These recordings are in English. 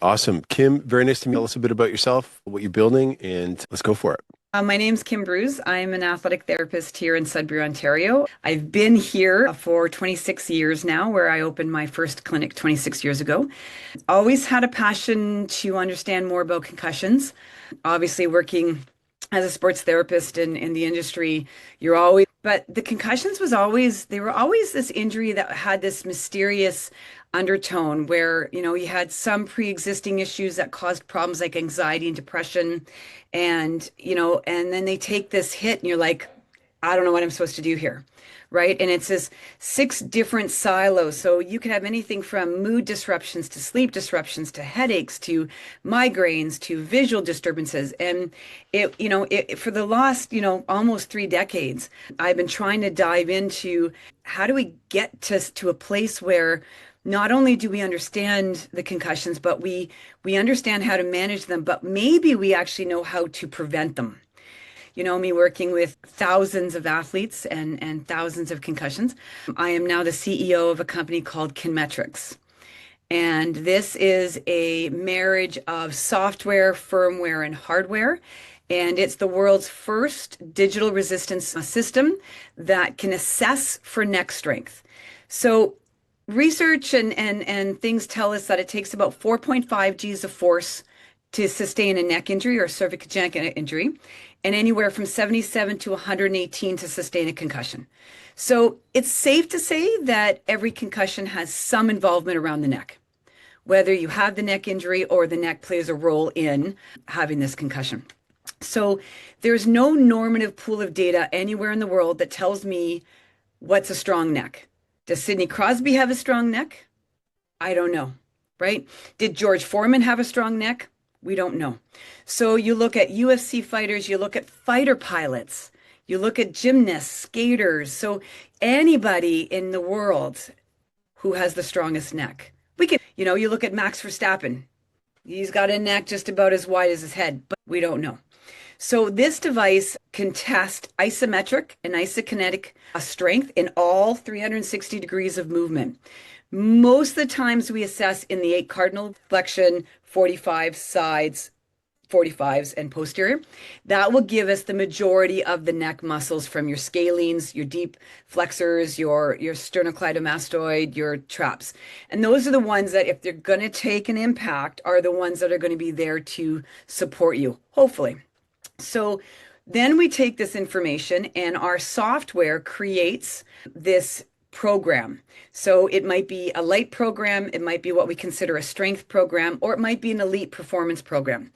Awesome. Kim, very nice to meet you. Tell us a bit about yourself, what you're building, and let's go for it. My name's Kim Brouzes. I'm an athletic therapist here in Sudbury, Ontario. I've been here for 26 years now, where I opened my first clinic 26 years ago. Always had a passion to understand more about concussions. Obviously, working as a sports therapist in the industry, but the concussions they were always this injury that had this mysterious undertone where, you had some pre-existing issues that caused problems like anxiety and depression. And then they take this hit and you're like, I don't know what I'm supposed to do here. Right. And it's this six different silos. So you can have anything from mood disruptions to sleep disruptions to headaches to migraines to visual disturbances. And for the last, almost 3 decades, I've been trying to dive into how do we get to a place where not only do we understand the concussions, but we understand how to manage them, but maybe we actually know how to prevent them. Me working with thousands of athletes and thousands of concussions. I am now the CEO of a company called Kinmetrics. And this is a marriage of software, firmware, and hardware. And it's the world's first digital resistance system that can assess for neck strength. So research and things tell us that it takes about 4.5 Gs of force to sustain a neck injury or cervicogenic injury, and anywhere from 77 to 118 to sustain a concussion. So it's safe to say that every concussion has some involvement around the neck, whether you have the neck injury or the neck plays a role in having this concussion. So there's no normative pool of data anywhere in the world that tells me what's a strong neck. Does Sidney Crosby have a strong neck? I don't know, right? Did George Foreman have a strong neck? We don't know. So you look at UFC fighters, you look at fighter pilots, you look at gymnasts, skaters. So anybody in the world who has the strongest neck. You look at Max Verstappen. He's got a neck just about as wide as his head, but we don't know. So this device can test isometric and isokinetic strength in all 360 degrees of movement. Most of the times we assess in the 8 cardinal flexion, 45 sides, 45s and posterior. That will give us the majority of the neck muscles from your scalenes, your deep flexors, your sternocleidomastoid, your traps. And those are the ones that if they're going to take an impact are the ones that are going to be there to support you, hopefully. So then we take this information and our software creates this program. So it might be a light program, it might be what we consider a strength program, or it might be an elite performance program.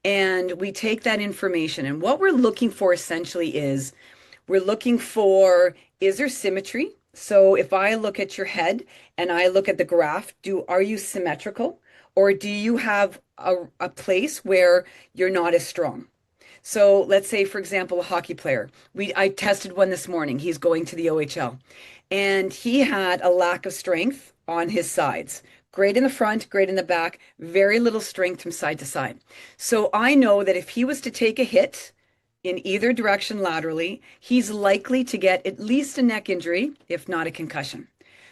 And we take that information and what we're looking for essentially is we're looking for, is there symmetry? So if I look at your head and I look at the graph, are you symmetrical? Or do you have a place where you're not as strong? So let's say, for example, a hockey player. I tested one this morning. He's going to the OHL. And he had a lack of strength on his sides. Great in the front, great in the back, very little strength from side to side. So I know that if he was to take a hit in either direction laterally, he's likely to get at least a neck injury, if not a concussion.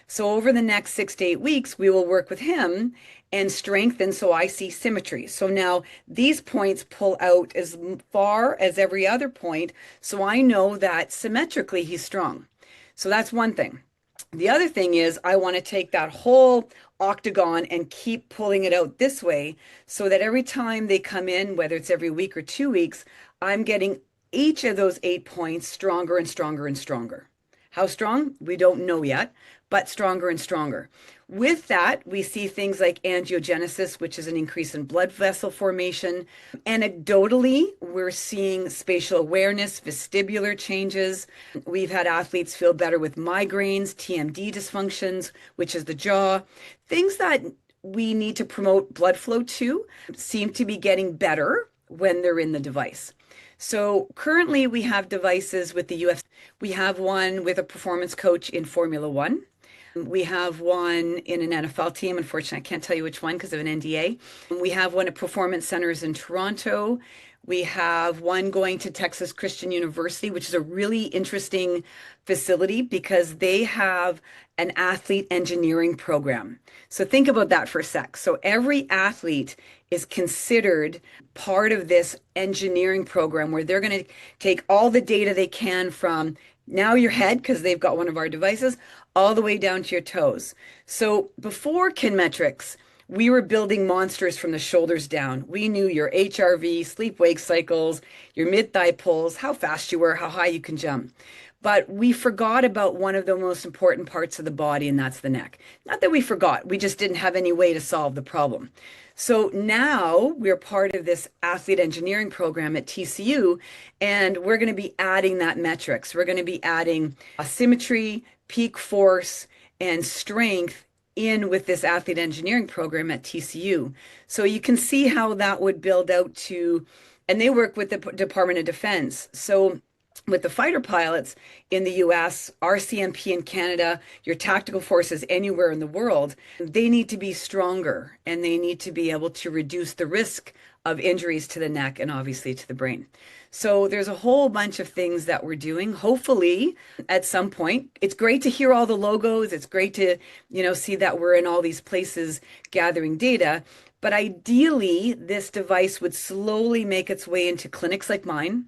So over the next 6 to 8 weeks, we will work with him and strengthen so I see symmetry. So now these points pull out as far as every other point, so I know that symmetrically he's strong. So that's one thing. The other thing is I want to take that whole octagon and keep pulling it out this way so that every time they come in, whether it's every week or 2 weeks, I'm getting each of those 8 points stronger and stronger and stronger. How strong? We don't know yet, but stronger and stronger. With that, we see things like angiogenesis, which is an increase in blood vessel formation. Anecdotally, we're seeing spatial awareness, vestibular changes. We've had athletes feel better with migraines, TMD dysfunctions, which is the jaw. Things that we need to promote blood flow to seem to be getting better when they're in the device. So currently we have devices with the UFC. We have one with a performance coach in Formula One. We have one in an NFL team. Unfortunately, I can't tell you which one because of an NDA. We have one at performance centers in Toronto. We have one going to Texas Christian University, which is a really interesting facility because they have an athlete engineering program. So think about that for a sec. So every athlete is considered part of this engineering program where they're going to take all the data they can from now your head, because they've got one of our devices, all the way down to your toes. So before Kinmetrics, we were building monsters from the shoulders down. We knew your HRV, sleep wake cycles, your mid thigh pulls, how fast you were, how high you can jump. But we forgot about one of the most important parts of the body, and that's the neck. Not that we forgot, we just didn't have any way to solve the problem. So now we're part of this athlete engineering program at TCU, and we're going to be adding that metrics. We're going to be adding symmetry, peak force, and strength in with this athlete engineering program at TCU. So you can see how that would build out to, and they work with the Department of Defense. So with the fighter pilots in the US, RCMP in Canada, your tactical forces anywhere in the world, they need to be stronger and they need to be able to reduce the risk of injuries to the neck and obviously to the brain. So there's a whole bunch of things that we're doing. Hopefully, at some point, it's great to hear all the logos. It's great to, see that we're in all these places gathering data. But ideally, this device would slowly make its way into clinics like mine,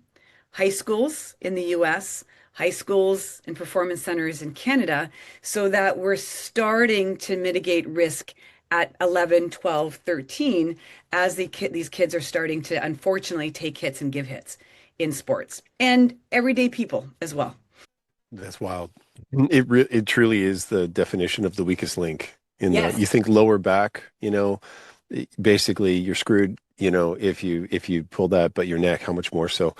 high schools in the US, high schools and performance centers in Canada, so that we're starting to mitigate risk at 11, 12, 13 as these kids are starting to unfortunately take hits and give hits in sports and everyday people as well. That's wild. It truly is the definition of the weakest link in the, Yes. you think lower back, basically you're screwed, if you pull that, but your neck, how much more so?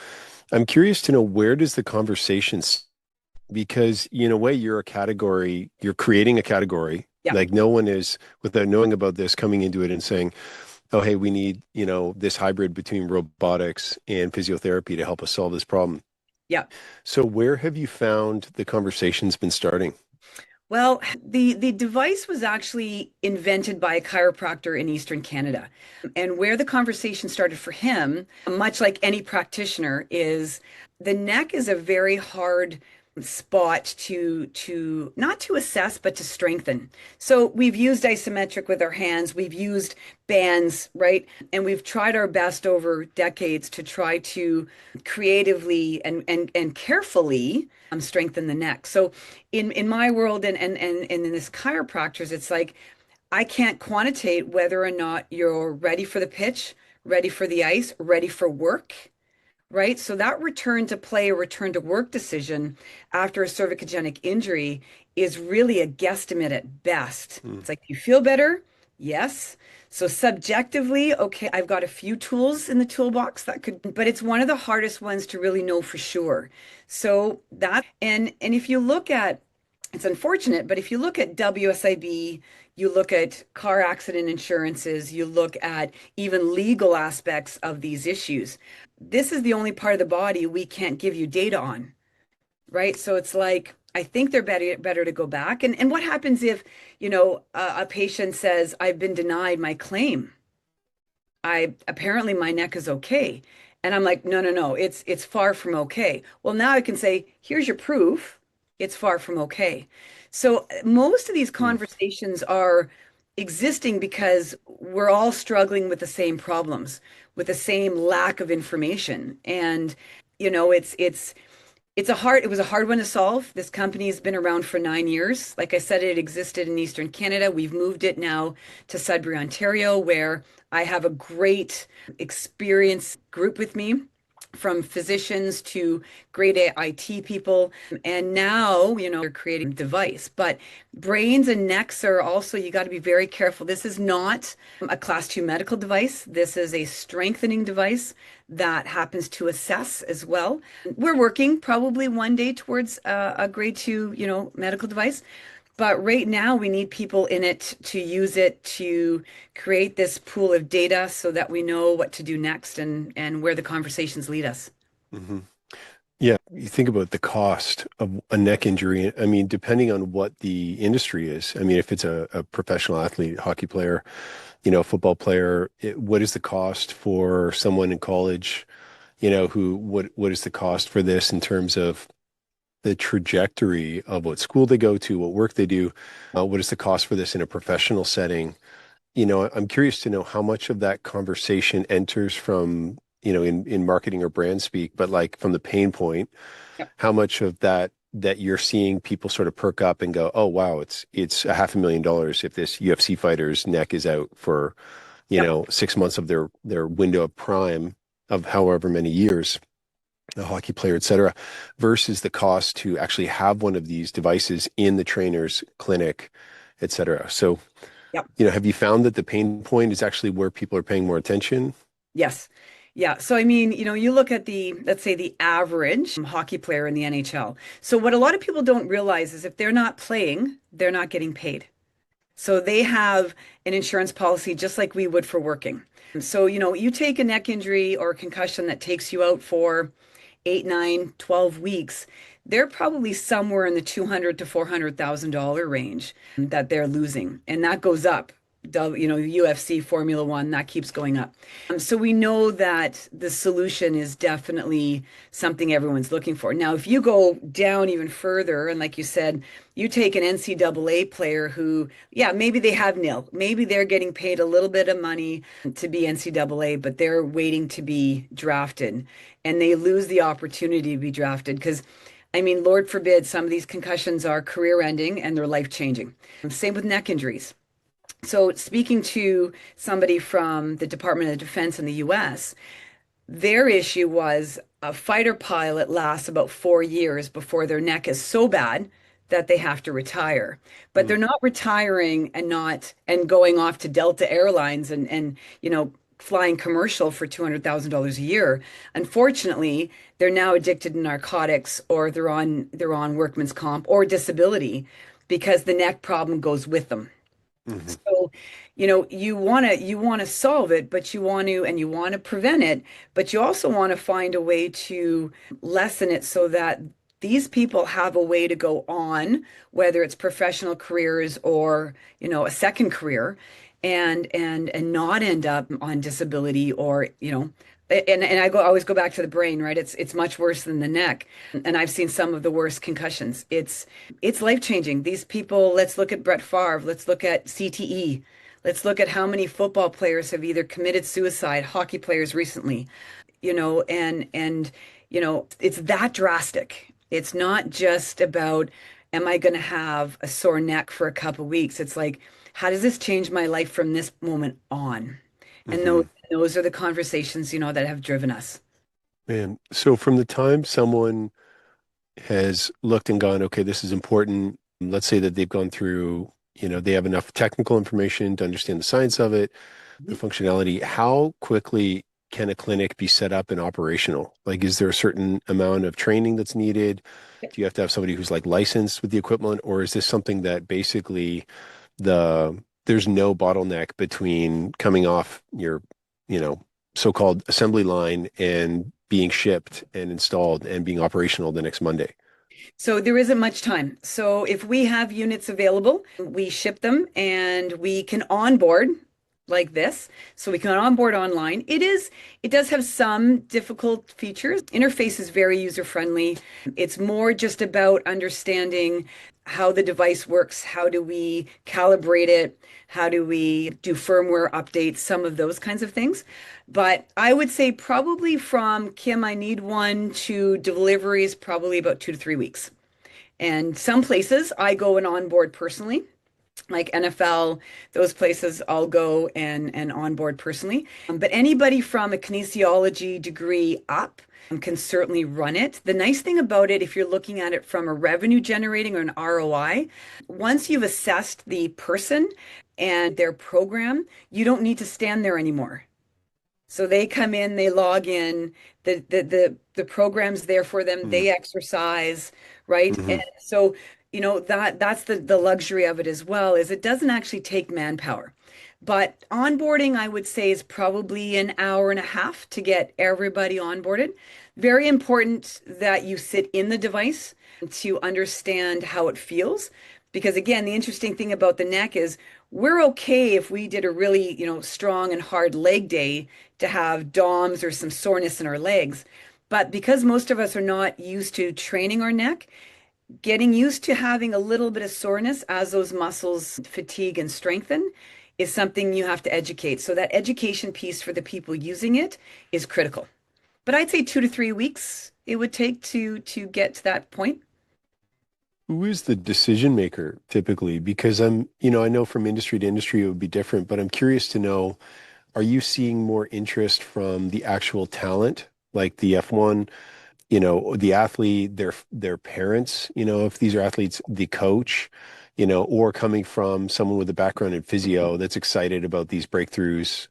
I'm curious to know, where does the conversation, because in a way you're a category, you're creating a category. Yeah. Like no one is, without knowing about this, coming into it and saying, oh, hey, we need, this hybrid between robotics and physiotherapy to help us solve this problem. Yeah. So where have you found the conversation's been starting? Well, the device was actually invented by a chiropractor in Eastern Canada. And where the conversation started for him, much like any practitioner, is the neck is a very hard spot to not to assess but to strengthen. So we've used isometric with our hands, we've used bands, right? And we've tried our best over decades to try to creatively and carefully strengthen the neck. So in my world and in this chiropractors, it's like I can't quantitate whether or not you're ready for the pitch, ready for the ice, ready for work, right? So that return to play or return to work decision after a cervicogenic injury is really a guesstimate at best. Mm. It's like, you feel better? Yes. So subjectively, okay, I've got a few tools in the toolbox that could, but it's one of the hardest ones to really know for sure. So that, and if you look at, it's unfortunate, but if you look at WSIB, you look at car accident insurances, you look at even legal aspects of these issues. This is the only part of the body we can't give you data on, right? So it's like, I think they're better to go back. And what happens if, a patient says, I've been denied my claim. Apparently my neck is okay. And I'm like, no, no, no, it's far from okay. Well, now I can say, here's your proof. It's far from okay. So most of these Mm. conversations are existing because we're all struggling with the same problems, with the same lack of information. And, it was a hard one to solve. This company has been around for 9 years. Like I said, it existed in Eastern Canada. We've moved it now to Sudbury, Ontario, where I have a great experienced group with me, from physicians to grade A IT people. And now, they're creating a device. But brains and necks are also, you got to be very careful. This is not a class 2 medical device. This is a strengthening device that happens to assess as well. We're working probably one day towards a grade 2, medical device. But right now, we need people in it to use it to create this pool of data so that we know what to do next and where the conversations lead us. Hmm. Yeah, you think about the cost of a neck injury. I mean, depending on what the industry is. I mean, if it's a professional athlete, hockey player, football player, what is the cost for someone in college who what is the cost for this in terms of the trajectory of what school they go to, what work they do, what is the cost for this in a professional setting? I'm curious to know how much of that conversation enters from, in marketing or brand speak, but like from the pain point, Yep. how much of that you're seeing people sort of perk up and go, oh wow, it's $500,000 if this UFC fighter's neck is out for, Yep. 6 months of their window of prime of however many years, a hockey player, et cetera, versus the cost to actually have one of these devices in the trainer's clinic, et cetera. So, Yep. have you found that the pain point is actually where people are paying more attention? Yes. Yeah. So, I mean, you look at let's say the average hockey player in the NHL. So, what a lot of people don't realize is if they're not playing, they're not getting paid. So, they have an insurance policy just like we would for working. So, you take a neck injury or a concussion that takes you out for 8, 9, 12 weeks, they're probably somewhere in the 200 to $400,000 range that they're losing. And that goes up. UFC, Formula One, that keeps going up. So we know that the solution is definitely something everyone's looking for. Now, if you go down even further, and like you said, you take an NCAA player who, yeah, maybe they have nil. Maybe they're getting paid a little bit of money to be NCAA, but they're waiting to be drafted and they lose the opportunity to be drafted because I mean, Lord forbid, some of these concussions are career ending and they're life changing. Same with neck injuries. So, speaking to somebody from the Department of Defense in the US, their issue was a fighter pilot lasts about 4 years before their neck is so bad that they have to retire. But they're Mm, not retiring and going off to Delta Airlines and flying commercial for $200,000 a year. Unfortunately, they're now addicted to narcotics or they're on workman's comp or disability because the neck problem goes with them. mhm, So, you want to solve it, but you want to prevent it, but you also want to find a way to lessen it so that these people have a way to go on, whether it's professional careers or, a second career and not end up on disability or, and I always go back to the brain, right? It's much worse than the neck. And I've seen some of the worst concussions. It's life-changing. These people, let's look at Brett Favre, let's look at CTE. Let's look at how many football players have either committed suicide, hockey players recently, and it's that drastic. It's not just about, am I going to have a sore neck for a couple of weeks? It's like, how does this change my life from this moment on? And those mhm. those are the conversations, that have driven us. Man, so from the time someone has looked and gone, okay, this is important. Let's say that they've gone through, they have enough technical information to understand the science of it, the Mhm. functionality. How quickly can a clinic be set up and operational? Like, is there a certain amount of training that's needed? Do you have to have somebody who's like licensed with the equipment, or is this something that basically there's no bottleneck between coming off your, you know, so-called assembly line and being shipped and installed and being operational the next Monday? So there isn't much time. So if we have units available, we ship them and we can onboard like this. So we can onboard online. It does have some difficult features. Interface is very user friendly. It's more just about understanding how the device works. How do we calibrate it? How do we do firmware updates? Some of those kinds of things. But I would say probably from Kim, I need one to delivery is probably about 2 to 3 weeks. And some places I go and onboard personally, like NFL, those places I'll go and onboard personally. But anybody from a kinesiology degree up can certainly run it. The nice thing about it, if you're looking at it from a revenue generating or an ROI, once you've assessed the person and their program, you don't need to stand there anymore. So they come in, they log in, the program's there for them, Mm, they exercise, right? And mhm, so, that's the luxury of it as well, is it doesn't actually take manpower. But onboarding, I would say, is probably an hour and a half to get everybody onboarded. Very important that you sit in the device to understand how it feels. Because again, the interesting thing about the neck is we're okay if we did a really, strong and hard leg day to have DOMs or some soreness in our legs. But because most of us are not used to training our neck, getting used to having a little bit of soreness as those muscles fatigue and strengthen is something you have to educate. So that education piece for the people using it is critical. But I'd say 2 to 3 weeks it would take to get to that point. Who is the decision maker typically? Because I know from industry to industry it would be different, but I'm curious to know, are you seeing more interest from the actual talent, like the F1, the athlete, their parents, if these are athletes, the coach, or coming from someone with a background in physio that's excited about these breakthroughs?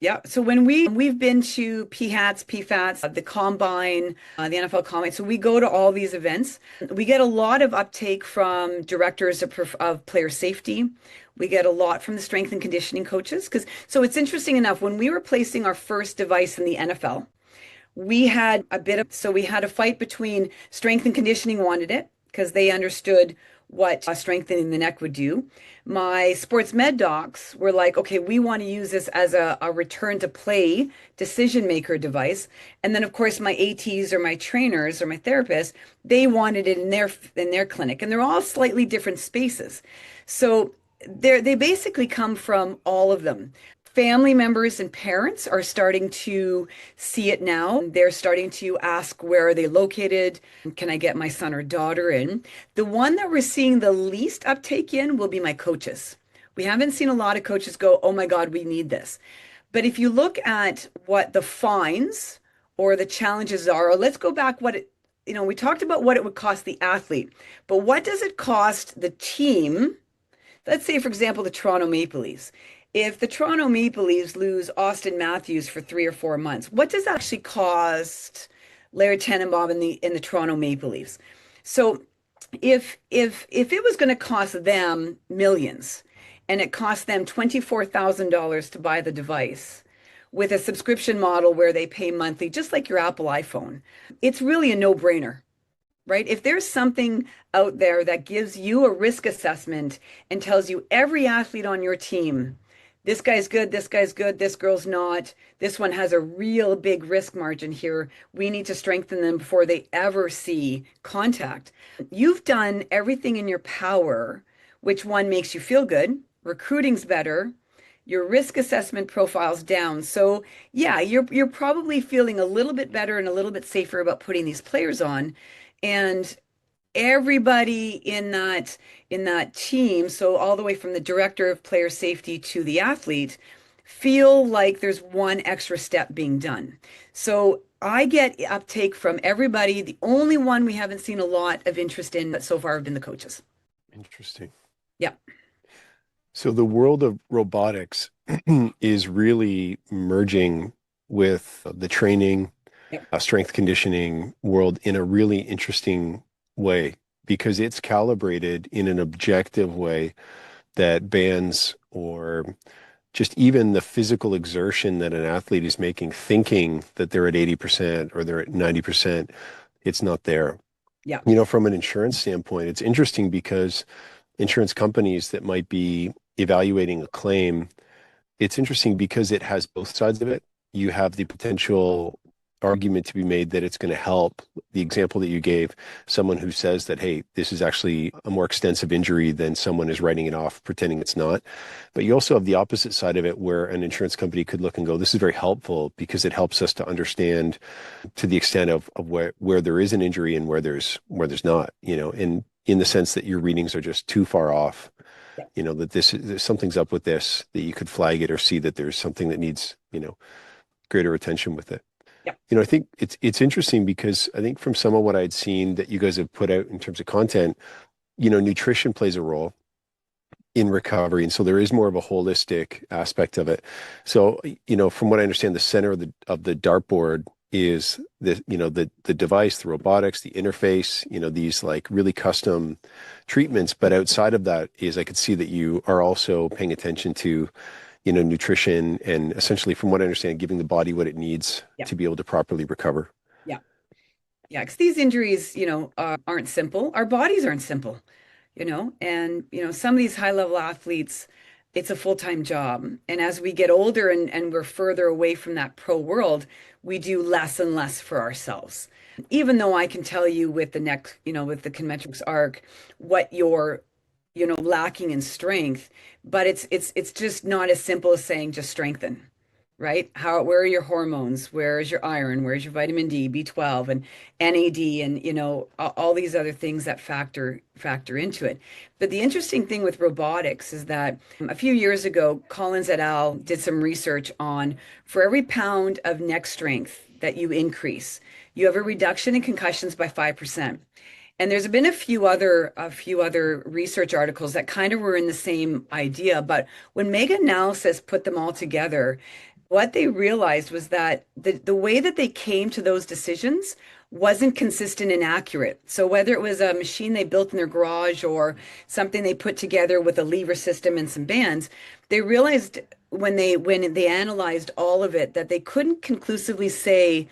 Yeah. So when we've been to PHATs, PFATs, the Combine, the NFL Combine, so we go to all these events. We get a lot of uptake from directors of player safety. We get a lot from the strength and conditioning coaches because so it's interesting enough when we were placing our first device in the NFL. We had a fight between strength and conditioning wanted it because they understood what strengthening the neck would do. My sports med docs were like, okay, we want to use this as a return to play decision maker device. And then of course my ATs or my trainers or my therapists, they wanted it in their clinic. And they're all slightly different spaces. So they basically come from all of them. Family members and parents are starting to see it now. They're starting to ask, where are they located? Can I get my son or daughter in? The one that we're seeing the least uptake in will be my coaches. We haven't seen a lot of coaches go, oh my God, we need this. But if you look at what the fines or the challenges are, or let's go back we talked about what it would cost the athlete, but what does it cost the team? Let's say, for example, the Toronto Maple Leafs. If the Toronto Maple Leafs lose Austin Matthews for 3 or 4 months, what does that actually cost Larry Tannenbaum in the Toronto Maple Leafs? So if it was going to cost them millions and it cost them $24,000 to buy the device with a subscription model where they pay monthly, just like your Apple iPhone, it's really a no-brainer, right? If there's something out there that gives you a risk assessment and tells you every athlete on your team, this guy's good, this girl's not, this one has a real big risk margin here. We need to strengthen them before they ever see contact. You've done everything in your power, which one makes you feel good, recruiting's better, your risk assessment profile's down. So yeah, you're probably feeling a little bit better and a little bit safer about putting these players on. And everybody in that team, so all the way from the director of player safety to the athlete, feel like there's one extra step being done. So I get uptake from everybody. The only one we haven't seen a lot of interest in so far have been the coaches. Interesting. Yeah. So the world of robotics is really merging with the training, Yeah. strength conditioning world in a really interesting way because it's calibrated in an objective way that bands or just even the physical exertion that an athlete is making, thinking that they're at 80% or they're at 90%, it's not there. Yeah. From an insurance standpoint, it's interesting because insurance companies that might be evaluating a claim, it's interesting because it has both sides of it. You have the potential argument to be made that it's going to help. The example that you gave, someone who says that, hey, this is actually a more extensive injury than someone is writing it off, pretending it's not. But you also have the opposite side of it where an insurance company could look and go, this is very helpful because it helps us to understand to the extent of where there is an injury and where there's not, in the sense that your readings are just too far off, Yeah. that something's up with this, that you could flag it or see that there's something that needs, greater attention with it. Yeah. I think it's interesting because I think from some of what I'd seen that you guys have put out in terms of content, nutrition plays a role in recovery. And so there is more of a holistic aspect of it. So, from what I understand, the center of the dartboard is the device, the robotics, the interface, these like really custom treatments. But outside of that is I could see that you are also paying attention to, nutrition and essentially, from what I understand, giving the body what it needs Yeah. to be able to properly recover. Yeah. Yeah. Because these injuries, aren't simple. Our bodies aren't simple. Some of these high level athletes, it's a full-time job. And as we get older and we're further away from that pro world, we do less and less for ourselves. Even though I can tell you with the neck, with the Conmetrics arc, what you're, lacking in strength, but it's just not as simple as saying just strengthen, right? Where are your hormones? Where is your iron? Where's your vitamin D, B12, and NAD, and all these other things that factor into it. But the interesting thing with robotics is that a few years ago, Collins et al. Did some research on for every pound of neck strength that you increase, you have a reduction in concussions by 5%. And there's been a few other research articles that kind of were in the same idea, but when meta-analysis put them all together, what they realized was that the way that they came to those decisions wasn't consistent and accurate. So whether it was a machine they built in their garage or something they put together with a lever system and some bands, they realized when they analyzed all of it that they couldn't conclusively say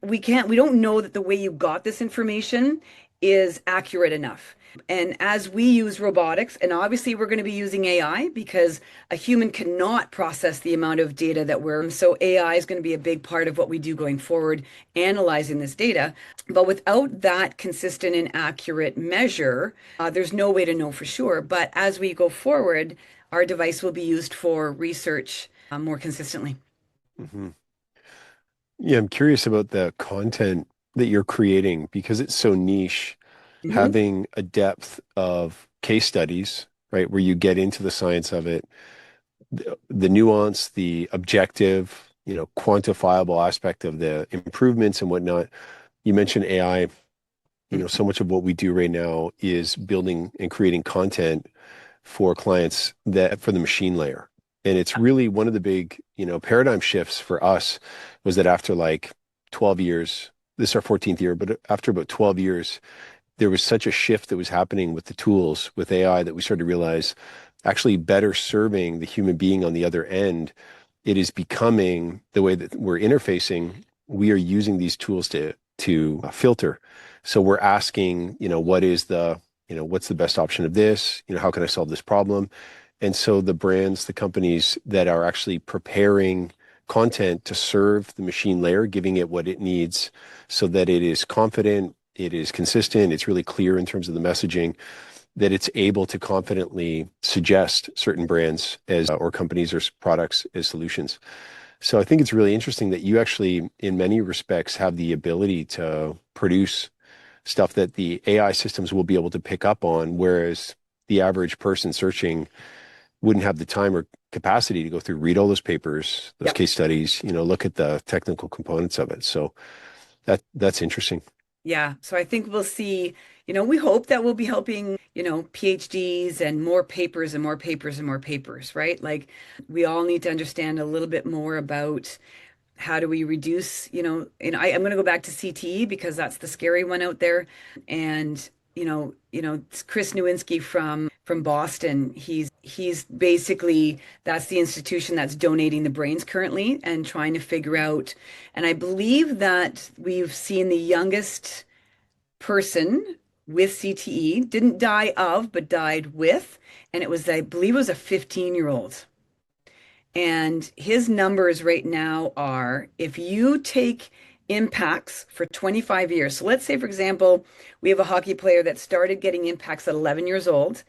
we don't know that the way you got this information is accurate enough. And as we use robotics, and obviously we're going to be using AI because a human cannot process the amount of data so AI is going to be a big part of what we do going forward, analyzing this data. But without that consistent and accurate measure, there's no way to know for sure. But as we go forward, our device will be used for research more consistently. Hmm. Yeah, I'm curious about the content that you're creating because it's so niche, Mhm. having a depth of case studies, right, where you get into the science of it, the nuance, the objective, quantifiable aspect of the improvements and whatnot. You mentioned AI. So much of what we do right now is building and creating content for clients that for the machine layer. And it's really one of the big, paradigm shifts for us was that after like 12 years, this is our 14th year, but after about 12 years, there was such a shift that was happening with the tools with AI that we started to realize actually better serving the human being on the other end. It is becoming the way that we're interfacing. We are using these tools to filter. So we're asking, what's the best option of this? How can I solve this problem? And so the brands, the companies that are actually preparing content to serve the machine layer, giving it what it needs so that it is confident, it is consistent, it's really clear in terms of the messaging, that it's able to confidently suggest certain brands as or companies or products as solutions. So I think it's really interesting that you actually, in many respects, have the ability to produce stuff that the AI systems will be able to pick up on, whereas the average person searching wouldn't have the time or capacity to go through, read all those papers, those Yep. case studies, look at the technical components of it. So that's interesting. Yeah, so I think we'll see, we hope that we'll be helping, PhDs and more papers and more papers and more papers, right? Like we all need to understand a little bit more about how do we reduce, and I'm going to go back to CTE because that's the scary one out there. And, it's Chris Nowinski from Boston. He's basically that's the institution that's donating the brains currently and trying to figure out. And I believe that we've seen the youngest person with CTE didn't die of, but died with, and I believe it was a 15-year-old. And his numbers right now are if you take impacts for 25 years. So let's say, for example, we have a hockey player that started getting impacts at 11 years old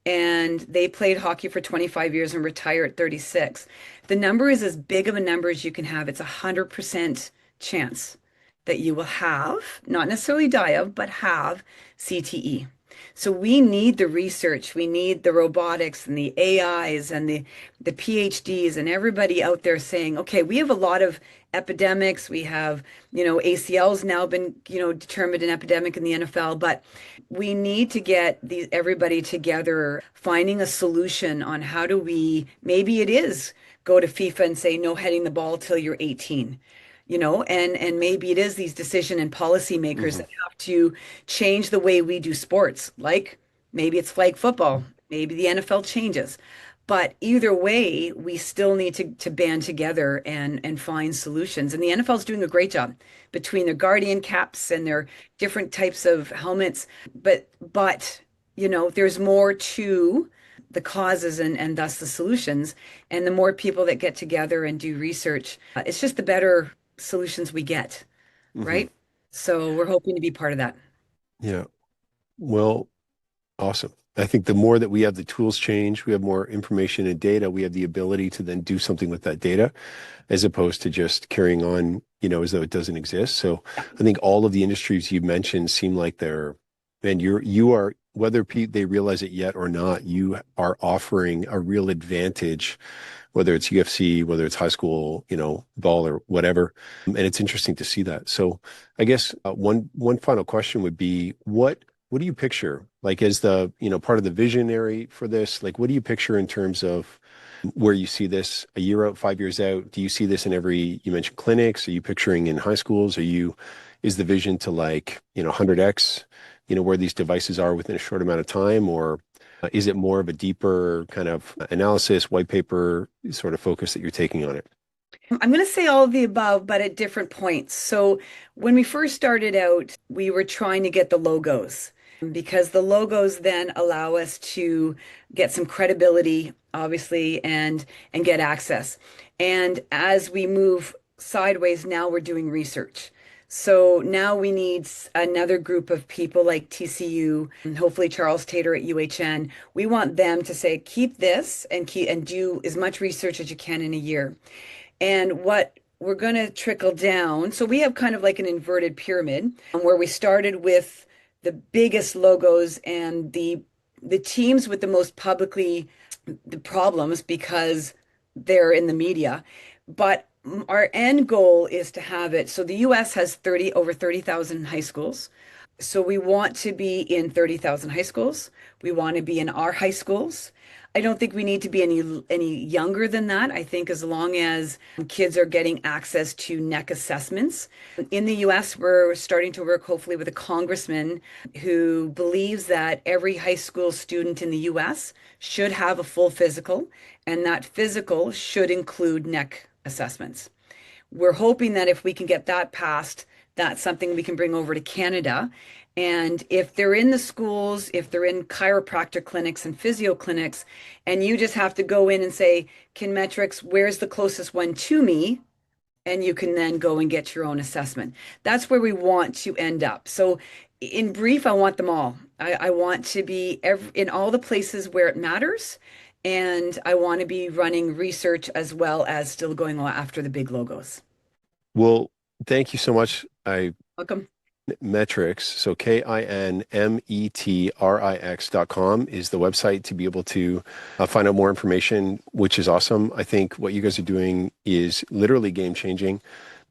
and they played hockey for 25 years and retire at 36. The number is as big of a number as you can have. It's a 100% chance that you will have, not necessarily die of, but have CTE. So we need the research, we need the robotics and the AIs and the PhDs and everybody out there saying, okay, we have a lot of epidemics. We have, ACL's now been, determined an epidemic in the NFL, but we need to get everybody together, finding a solution on how do maybe it is go to FIFA and say no heading the ball till you're 18. And maybe it is these decision and policy makers Hmm. that have to change the way we do sports. Like maybe it's flag football, maybe the NFL changes. But either way, we still need to band together and find solutions. And the NFL is doing a great job between their Guardian caps and their different types of helmets. But there's more to the causes and thus the solutions. And the more people that get together and do research, it's just the better solutions we get, Hmm. right? So we're hoping to be part of that. Yeah. Well, awesome. I think the more that we have the tools change, we have more information and data, we have the ability to then do something with that data as opposed to just carrying on, as though it doesn't exist. So I think all of the industries you mentioned seem like and you are, whether they realize it yet or not, you are offering a real advantage, whether it's UFC, whether it's high school, ball or whatever. And it's interesting to see that. So I guess one final question would be, what do you picture like as the, part of the visionary for this? Like, what do you picture in terms of where you see this a year out, 5 years out? Do you see this in you mentioned clinics? Are you picturing in high schools? Is the vision to 100x, where these devices are within a short amount of time? Or is it more of a deeper kind of analysis, white paper sort of focus that you're taking on it? I'm going to say all of the above, but at different points. So, when we first started out, we were trying to get the logos because the logos then allow us to get some credibility, obviously, and get access. And as we move sideways, now we're doing research. So now we need another group of people like TCU and hopefully Charles Tater at UHN. We want them to say, keep this and keep and do as much research as you can in a year. And what we're going to trickle down. So we have kind of like an inverted pyramid where we started with the biggest logos and the teams with the most publicly the problems because they're in the media. But our end goal is to have it. So the US has over 30,000 high schools. So we want to be in 30,000 high schools. We want to be in our high schools. I don't think we need to be any younger than that. I think as long as kids are getting access to neck assessments. In the US, we're starting to work hopefully with a congressman who believes that every high school student in the US should have a full physical, and that physical should include neck assessments. We're hoping that if we can get that passed, that's something we can bring over to Canada. And if they're in the schools, if they're in chiropractor clinics and physio clinics, and you just have to go in and say, Kinmetrics, where's the closest one to me? And you can then go and get your own assessment. That's where we want to end up. So, in brief, I want them all. I want to be in all the places where it matters. And I want to be running research as well as still going after the big logos. Well, thank you so much. Welcome. Metrics. So KINMETRIX.com is the website to be able to find out more information, which is awesome. I think what you guys are doing is literally game changing,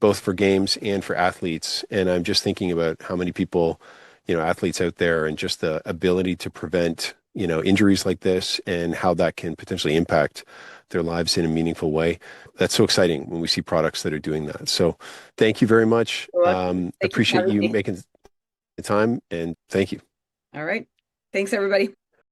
both for games and for athletes. And I'm just thinking about how many people, athletes out there and just the ability to prevent, injuries like this and how that can potentially impact their lives in a meaningful way. That's so exciting when we see products that are doing that. So thank you very much. You're welcome. Thank you for Appreciate having you me. making the time and thank you. All right. Thanks, everybody.